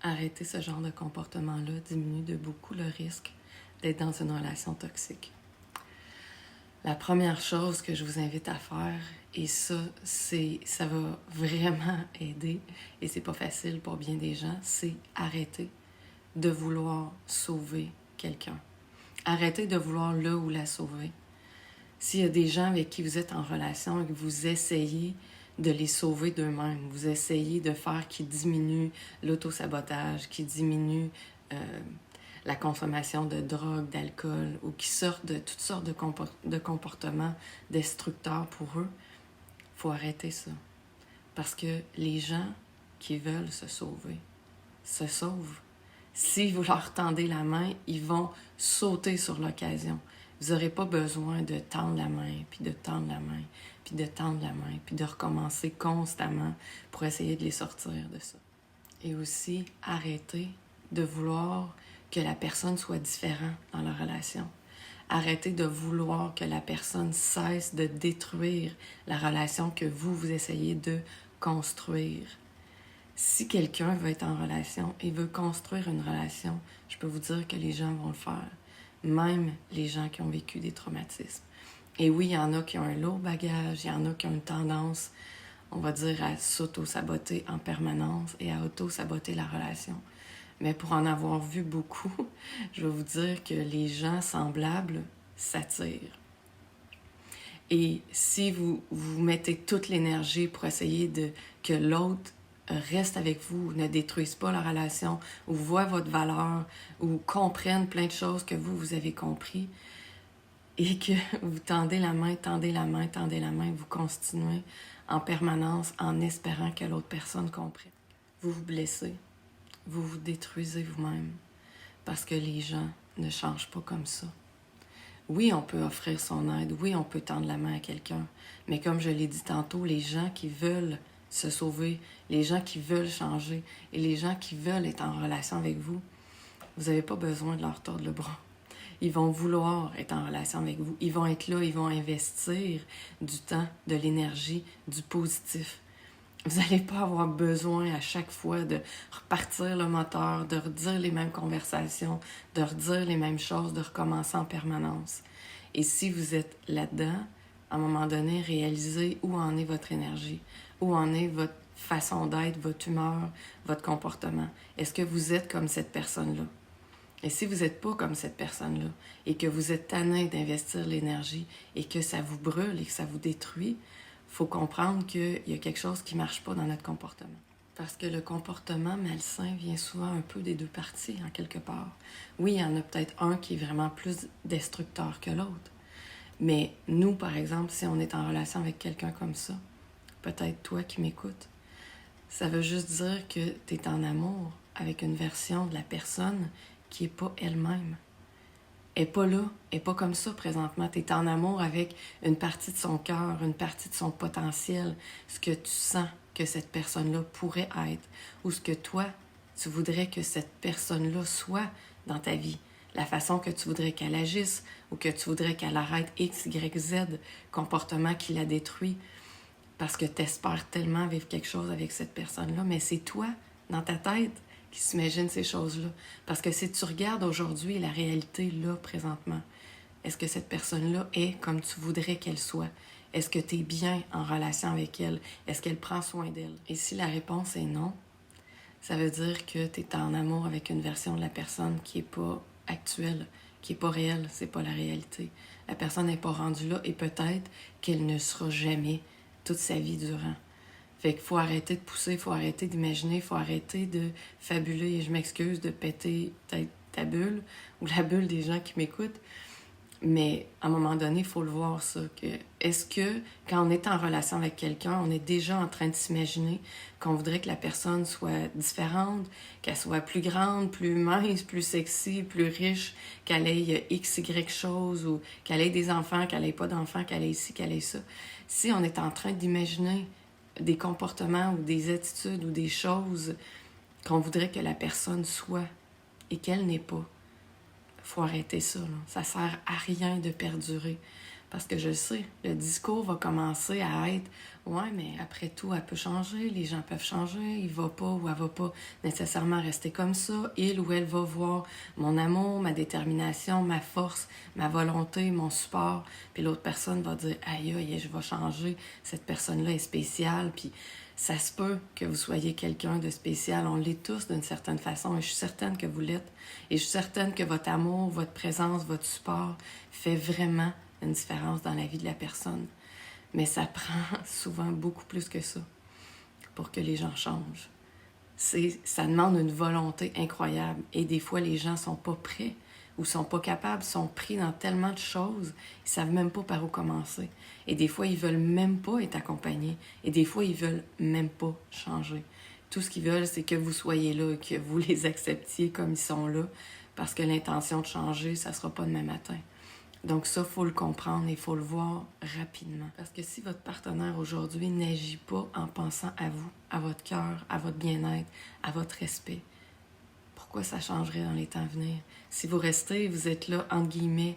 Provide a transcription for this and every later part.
Arrêter ce genre de comportement-là diminue de beaucoup le risque d'être dans une relation toxique. La première chose que je vous invite à faire, et ça va vraiment aider, et c'est pas facile pour bien des gens, c'est arrêter de vouloir sauver quelqu'un. Arrêtez de vouloir le ou la sauver. S'il y a des gens avec qui vous êtes en relation et que vous essayez de les sauver d'eux-mêmes, vous essayez de faire qu'ils diminuent l'autosabotage, qu'ils diminuent la consommation de drogue, d'alcool, ou qui sortent de toutes sortes de comportements destructeurs pour eux, il faut arrêter ça. Parce que les gens qui veulent se sauver se sauvent. Si vous leur tendez la main, ils vont sauter sur l'occasion. Vous n'aurez pas besoin de tendre la main, puis de tendre la main, puis de tendre la main, puis de recommencer constamment pour essayer de les sortir de ça. Et aussi, arrêtez de vouloir que la personne soit différente dans la relation. Arrêtez de vouloir que la personne cesse de détruire la relation que vous essayez de construire. Si quelqu'un veut être en relation et veut construire une relation, je peux vous dire que les gens vont le faire. Même les gens qui ont vécu des traumatismes. Et oui, il y en a qui ont un lourd bagage, il y en a qui ont une tendance, on va dire, à s'auto-saboter en permanence et à auto-saboter la relation. Mais pour en avoir vu beaucoup, je vais vous dire que les gens semblables s'attirent. Et si vous mettez toute l'énergie pour essayer que l'autre reste avec vous, ne détruise pas la relation, ou voit votre valeur, ou comprenne plein de choses que vous avez compris, et que vous tendez la main, vous continuez en permanence en espérant que l'autre personne comprenne. Vous vous blessez, vous vous détruisez vous-même, parce que les gens ne changent pas comme ça. Oui, on peut offrir son aide, oui, on peut tendre la main à quelqu'un, mais comme je l'ai dit tantôt, les gens qui veulent se sauver, les gens qui veulent changer et les gens qui veulent être en relation avec vous, vous n'avez pas besoin de leur tordre le bras. Ils vont vouloir être en relation avec vous. Ils vont être là, ils vont investir du temps, de l'énergie, du positif. Vous n'allez pas avoir besoin à chaque fois de repartir le moteur, de redire les mêmes conversations, de redire les mêmes choses, de recommencer en permanence. Et si vous êtes là-dedans, à un moment donné, réalisez où en est votre énergie, où en est votre façon d'être, votre humeur, votre comportement. Est-ce que vous êtes comme cette personne-là? Et si vous n'êtes pas comme cette personne-là, et que vous êtes tanné d'investir l'énergie, et que ça vous brûle et que ça vous détruit, il faut comprendre qu'il y a quelque chose qui ne marche pas dans notre comportement. Parce que le comportement malsain vient souvent un peu des deux parties, en quelque part. Oui, il y en a peut-être un qui est vraiment plus destructeur que l'autre. Mais nous, par exemple, si on est en relation avec quelqu'un comme ça, peut-être toi qui m'écoutes, ça veut juste dire que tu es en amour avec une version de la personne qui n'est pas elle-même. Elle n'est pas là, elle n'est pas comme ça présentement. Tu es en amour avec une partie de son cœur, une partie de son potentiel, ce que tu sens que cette personne-là pourrait être, ou ce que toi, tu voudrais que cette personne-là soit dans ta vie, la façon que tu voudrais qu'elle agisse, ou que tu voudrais qu'elle arrête X, Y, Z, comportement qui la détruit, parce que tu espères tellement vivre quelque chose avec cette personne-là, mais c'est toi, dans ta tête, qui s'imagine ces choses-là. Parce que si tu regardes aujourd'hui la réalité, là, présentement, est-ce que cette personne-là est comme tu voudrais qu'elle soit? Est-ce que tu es bien en relation avec elle? Est-ce qu'elle prend soin d'elle? Et si la réponse est non, ça veut dire que tu es en amour avec une version de la personne qui n'est pas actuelle, qui n'est pas réelle, c'est pas la réalité. La personne n'est pas rendue là et peut-être qu'elle ne sera jamais toute sa vie durant. Fait qu'il faut arrêter de pousser, il faut arrêter d'imaginer, il faut arrêter de fabuler, et je m'excuse de péter peut-être ta bulle ou la bulle des gens qui m'écoutent, mais à un moment donné, il faut le voir ça. Est-ce que quand on est en relation avec quelqu'un, on est déjà en train de s'imaginer qu'on voudrait que la personne soit différente, qu'elle soit plus grande, plus mince, plus sexy, plus riche, qu'elle ait X, Y chose, ou qu'elle ait des enfants, qu'elle ait pas d'enfants, qu'elle ait ci, qu'elle ait ça. Si on est en train d'imaginer des comportements ou des attitudes ou des choses qu'on voudrait que la personne soit et qu'elle n'est pas, il faut arrêter ça. Là. Ça sert à rien de perdurer Parce que je le sais, le discours va commencer à être « Ouais, mais après tout, elle peut changer, les gens peuvent changer, il va pas ou elle va pas nécessairement rester comme ça. Il ou elle va voir mon amour, ma détermination, ma force, ma volonté, mon support. » Puis l'autre personne va dire « Aïe, aïe, je vais changer, cette personne-là est spéciale. » Puis ça se peut que vous soyez quelqu'un de spécial. On l'est tous d'une certaine façon et je suis certaine que vous l'êtes. Et je suis certaine que votre amour, votre présence, votre support fait vraiment une différence dans la vie de la personne. Mais ça prend souvent beaucoup plus que ça pour que les gens changent. Ça demande une volonté incroyable. Et des fois, les gens sont pas prêts ou sont pas capables, sont pris dans tellement de choses, ils savent même pas par où commencer. Et des fois, ils veulent même pas être accompagnés. Et des fois, ils veulent même pas changer. Tout ce qu'ils veulent, c'est que vous soyez là, que vous les acceptiez comme ils sont là, parce que l'intention de changer, ça sera pas demain matin. Donc ça, il faut le comprendre et il faut le voir rapidement. Parce que si votre partenaire aujourd'hui n'agit pas en pensant à vous, à votre cœur, à votre bien-être, à votre respect, pourquoi ça changerait dans les temps à venir? Si vous restez, vous êtes là, entre guillemets,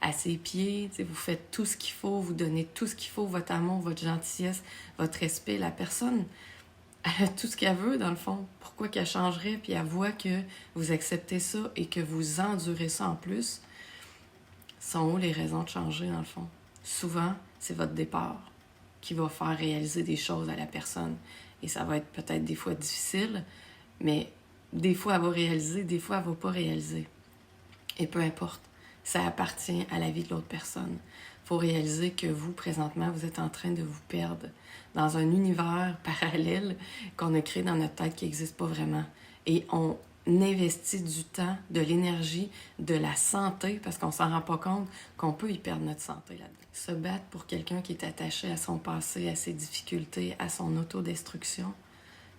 à ses pieds, vous faites tout ce qu'il faut, vous donnez tout ce qu'il faut, votre amour, votre gentillesse, votre respect, la personne, elle a tout ce qu'elle veut, dans le fond. Pourquoi qu'elle changerait? Puis elle voit que vous acceptez ça et que vous endurez ça en plus. Sont où les raisons de changer, dans le fond? Souvent, c'est votre départ qui va faire réaliser des choses à la personne. Et ça va être peut-être des fois difficile, mais des fois, elle va réaliser, des fois, elle ne va pas réaliser. Et peu importe, ça appartient à la vie de l'autre personne. Il faut réaliser que vous, présentement, vous êtes en train de vous perdre dans un univers parallèle qu'on a créé dans notre tête qui n'existe pas vraiment. Et on investit du temps, de l'énergie, de la santé, parce qu'on s'en rend pas compte qu'on peut y perdre notre santé là-dedans. Se battre pour quelqu'un qui est attaché à son passé, à ses difficultés, à son autodestruction,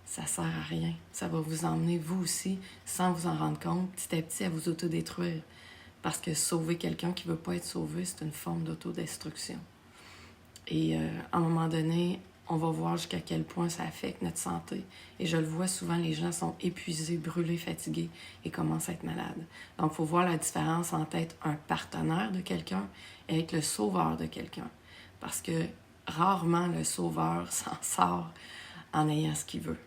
ça sert à rien. Ça va vous emmener, vous aussi, sans vous en rendre compte, petit à petit, à vous autodétruire. Parce que sauver quelqu'un qui ne veut pas être sauvé, c'est une forme d'autodestruction. Et à un moment donné, on va voir jusqu'à quel point ça affecte notre santé. Et je le vois souvent, les gens sont épuisés, brûlés, fatigués et commencent à être malades. Donc, il faut voir la différence entre être un partenaire de quelqu'un et être le sauveur de quelqu'un. Parce que rarement le sauveur s'en sort en ayant ce qu'il veut.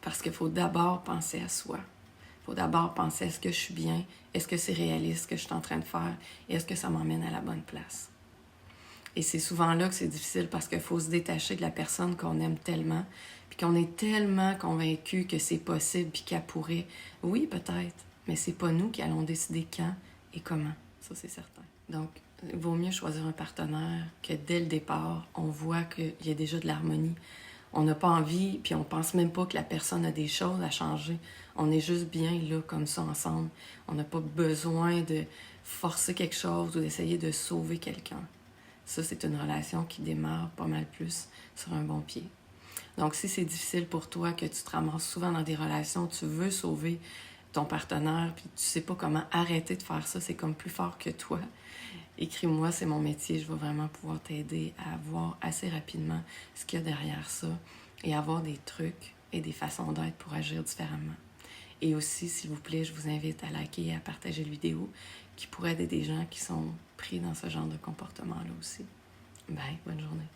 Parce qu'il faut d'abord penser à soi. Il faut d'abord penser, est-ce que je suis bien? Est-ce que c'est réaliste ce que je suis en train de faire? Et est-ce que ça m'emmène à la bonne place? Et c'est souvent là que c'est difficile parce qu'il faut se détacher de la personne qu'on aime tellement, puis qu'on est tellement convaincu que c'est possible, puis qu'elle pourrait. Oui, peut-être, mais c'est pas nous qui allons décider quand et comment. Ça, c'est certain. Donc, il vaut mieux choisir un partenaire que dès le départ, on voit qu'il y a déjà de l'harmonie. On n'a pas envie, puis on pense même pas que la personne a des choses à changer. On est juste bien là, comme ça, ensemble. On n'a pas besoin de forcer quelque chose ou d'essayer de sauver quelqu'un. Ça, c'est une relation qui démarre pas mal plus sur un bon pied. Donc, si c'est difficile pour toi, que tu te ramasses souvent dans des relations, tu veux sauver ton partenaire, puis tu sais pas comment arrêter de faire ça, c'est comme plus fort que toi, écris-moi, c'est mon métier, je vais vraiment pouvoir t'aider à voir assez rapidement ce qu'il y a derrière ça et avoir des trucs et des façons d'être pour agir différemment. Et aussi, s'il vous plaît, je vous invite à liker et à partager la vidéo qui pourrait aider des gens qui sont pris dans ce genre de comportement-là aussi. Bye, bonne journée.